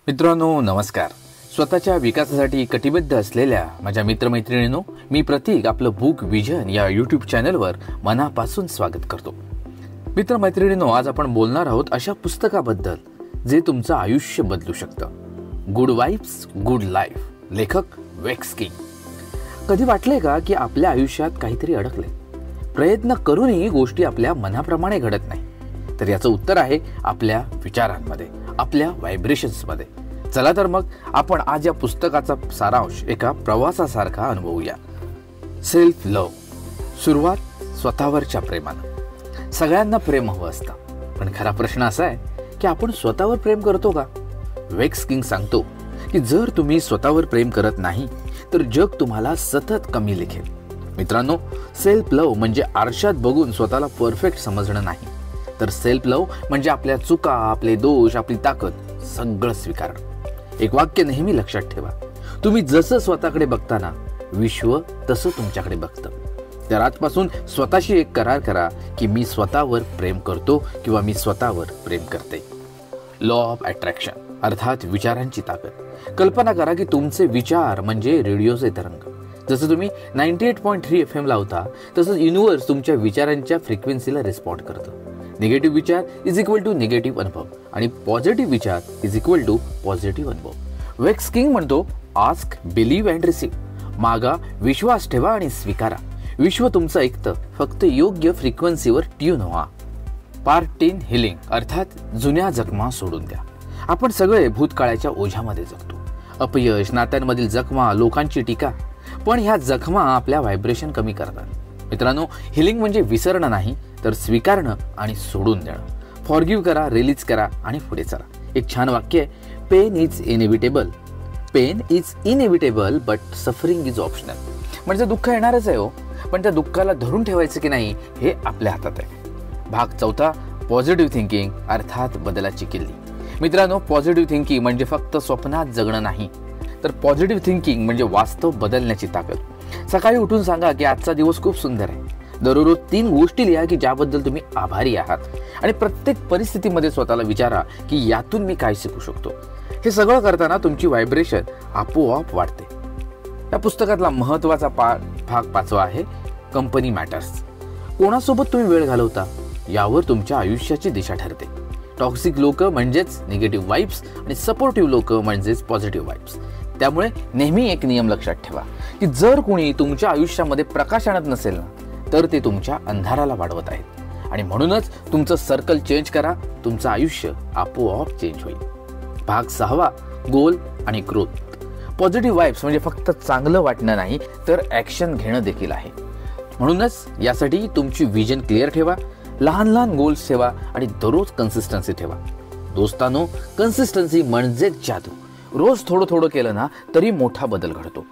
मित्रांनो नमस्कार. स्वतःच्या विकासासाठी कटिबद्ध असलेल्या माझ्या मित्रमैत्रिणींनो, मी प्रतीक आपलं बुक विजन या यूट्यूब चॅनलवर मनापासून स्वागत करतो. मित्रमैत्रिणींनो, आज आपण बोलणार आहोत अशा पुस्तकाबद्दल जे तुमचं आयुष्य बदलू शकतं. गुड वाइब्स गुड लाईफ, लेखक वेक्स किंग. कधी वाटले का की आपल्या आयुष्यात काहीतरी अडकले, प्रयत्न करूनही गोष्टी आपल्या मनाप्रमाणे घडत नाही? तर याचं उत्तर आहे आपल्या विचारांमध्ये, आपल्या व्हायब्रेशन्समध्ये. चला तर मग आपण आज या पुस्तकाचा सारांश एका प्रवासासारखा अनुभवूया. Self love. सुरुवात स्वतःवरच्या प्रेमानं. सगळ्यांना प्रेम हवं असतं, पण खरा प्रश्न असा आहे की आपण स्वतःवर प्रेम करतो का? वेक्स किंग सांगतो की जर तुम्ही स्वतःवर प्रेम करत नाही तर जग तुम्हाला सतत कमी लेखेल. मित्रांनो, सेल्फ लव्ह म्हणजे आरशात बघून स्वतःला परफेक्ट समजणं नाही, तर सेल्फ लव्ह म्हणजे आपल्या चुका, आपले दोष, आपली ताकद सगळं स्वीकारणं. एक वाक्य नेहमी लक्षात ठेवा, तुम्ही जसं स्वतःकडे बघता ना, विश्व तसं तुमच्याकडे बघतं. तर आजपासून स्वतःशी एक करार करा की मी स्वतःवर प्रेम करतो किंवा मी स्वतःवर प्रेम करते. लॉ ऑफ अट्रॅक्शन अर्थात विचारांची ताकद. कल्पना करा की तुमचे विचार म्हणजे रेडिओचे तरंग. जसं तुम्ही 98.3 FM लावता, तसंच युनिव्हर्स तुमच्या विचारांच्या फ्रिक्वेन्सीला रिस्पॉन्ड करतं. निगेटिव्ह विचार इज इक्वल टू निगेटिव्ह अनुभव आणि पॉझिटिव्ह विचार इज इक्वल टू पॉझिटिव्ह अनुभव. वेक्स किंग म्हणतो, आस्क, बिलीव्ह अँड रिसीव्ह. मागा, विश्वास ठेवा आणि स्वीकारा. विश्व तुमचं ऐकतं, फक्त योग्य फ्रिक्वेन्सीवर ट्यून व्हा. पार्ट 10 हिलिंग अर्थात जुन्या जखमा सोडून द्या. आपण सगळे भूतकाळाच्या ओझ्यामध्ये जगतो. अपयश, नात्यांमधील जखमा, लोकांची टीका, पण ह्या जखमा आपल्या व्हायब्रेशन कमी करतात. मित्रांनो, हिलिंग म्हणजे विसरणं नाही, तर स्वीकारणं आणि सोडून देणं. फॉरगिव्ह करा, रिलीज करा आणि पुढे चला. एक छान वाक्य आहे, pain is inevitable. Pain is inevitable but suffering is optional. म्हणजे दुःख येणारच आहे हो, पण त्या दुःखाला धरून ठेवायचं की नाही हे आपल्या हातात आहे. भाग 4, पॉझिटिव्ह थिंकिंग अर्थात बदलाची किल्ली. मित्रांनो, पॉझिटिव्ह थिंकिंग म्हणजे फक्त स्वप्नात जगणं नाही, तर पॉझिटिव्ह थिंकिंग म्हणजे वास्तव बदलण्याची ताकद. सकाळी उठून सांगा की आजचा दिवस खूप सुंदर आहे. दररोज 3 गोष्टी लिहा की ज्याबद्दल तुम्ही आभारी आहात, आणि प्रत्येक परिस्थितीमध्ये स्वतःला विचारा की यातून मी काय शिकू शकतो. हे सगळं करताना तुमची व्हायब्रेशन आपोआप वाढते. या पुस्तकातला महत्त्वाचा भाग 5 आहे, कंपनी मॅटर्स. कोणासोबत तुम्ही वेळ घालवता यावर तुमच्या आयुष्याची दिशा ठरते. टॉक्सिक लोक म्हणजेच निगेटिव्ह वाइब्स आणि सपोर्टिव्ह लोक म्हणजेच पॉझिटिव्ह वाइब्स. त्यामुळे नेहमी एक नियम लक्षात ठेवा की जर कोणी तुमच्या आयुष्यामध्ये प्रकाश आणत नसेल ना, तर ते तुमच्या अंधाराला वाढवत आहेत. आणि म्हणूनच तुमचं सर्कल चेंज करा, तुमचं आयुष्य आपोआप चेंज होईल. भाग 6, गोल आणि ग्रोथ. पॉझिटिव्ह वाइब्स म्हणजे फक्त चांगलं वाटणं नाही, तर ॲक्शन घेणं देखील आहे. म्हणूनच यासाठी तुमची विजन क्लिअर ठेवा, लहान लहान गोल्स ठेवा आणि दररोज कन्सिस्टन्सी ठेवा. दोस्तांनो, कन्सिस्टन्सी म्हणजेच जादू. रोज थोडं थोडं केलं ना तरी मोठा बदल घडतो.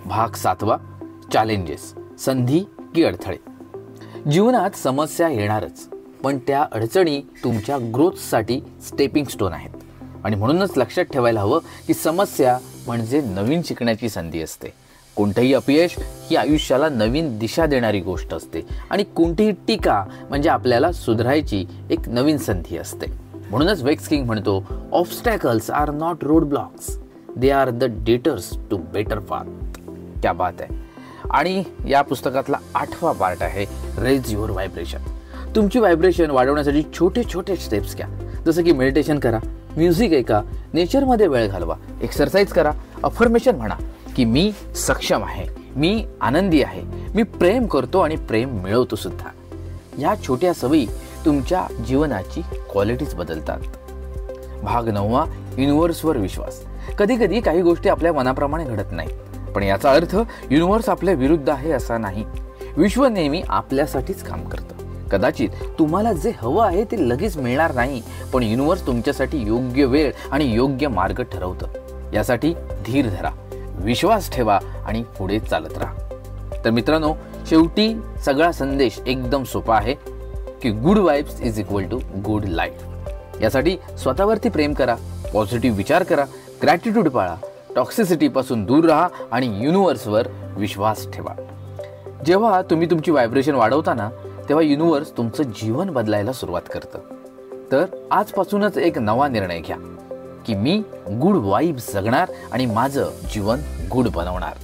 भाग 7, चॅलेंजेस. संधी की अडथळे. जीवनात समस्या येणारच, पण त्या अडचणी तुमच्या ग्रोथसाठी स्टेपिंग स्टोन आहेत. आणि म्हणूनच लक्षात ठेवायला हवं की समस्या म्हणजे नवीन शिकण्याची संधी असते. कोणतंही अपयश ही आयुष्याला नवीन दिशा देणारी गोष्ट असते, आणि कोणतीही टीका म्हणजे आपल्याला सुधारायची एक नवीन संधी असते. म्हणूनच वेक्स किंग म्हणतो, obstacles are not roadblocks, they are the detours to better path. क्या बात आहे. आणि या पुस्तकातला 8वा पार्ट आहे, रेज युअर व्हायब्रेशन. तुमची व्हायब्रेशन वाढवण्यासाठी छोटे छोटे स्टेप्स घ्या. जसं की मेडिटेशन करा, म्युझिक ऐका, नेचरमध्ये वेळ घालवा, एक्सरसाइज करा, अफर्मेशन म्हणा की मी सक्षम आहे, मी आनंदी आहे, मी प्रेम करतो आणि प्रेम मिळवतो सुद्धा. या छोट्या सवयी तुमच्या जीवनाची क्वालिटीज बदलतात. भाग 9, युनिव्हर्सवर विश्वास. कधी कधी काही गोष्टी आपल्या मनाप्रमाणे घडत नाहीत, पण याचा अर्थ युनिव्हर्स आपल्या विरुद्ध आहे असा नाही. विश्व नेहमी आपल्यासाठीच काम करतं. कदाचित तुम्हाला जे हवं आहे ते लगेच मिळणार नाही, पण युनिव्हर्स तुमच्यासाठी योग्य वेळ आणि योग्य मार्ग ठरवतं. यासाठी धीर धरा, विश्वास ठेवा आणि पुढे चालत राहा. तर मित्रांनो, शेवटी सगळा संदेश एकदम सोपा आहे की good vibes is equal to good life. यासाठी स्वतःवरती प्रेम करा, पॉझिटिव्ह विचार करा, ग्रॅटिट्यूड पाळा, टॉक्सिसिटीपासून दूर राहा आणि युनिव्हर्सवर विश्वास ठेवा. जेव्हा तुम्ही तुमची व्हायब्रेशन वाढवता ना, तेव्हा युनिव्हर्स तुमचं जीवन बदलायला सुरुवात करतं. तर आजपासूनच एक नवा निर्णय घ्या. की मी गुड वाइब्स जगणार आणि माझं जीवन गुड बनवणार.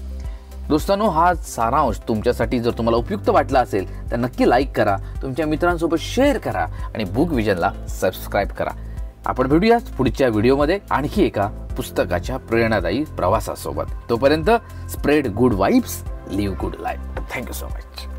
दोस्तांनो, हा सारांश तुमच्यासाठी जर तुम्हाला उपयुक्त वाटला असेल तर नक्की लाईक करा, तुमच्या मित्रांसोबत शेअर करा आणि बुक विजनला सबस्क्राईब करा. आपण भेटूयाच पुढच्या व्हिडिओमध्ये आणखी एका पुस्तकाच्या प्रेरणादायी प्रवासासोबत. तोपर्यंत spread good vibes, live good life. Thank you so much.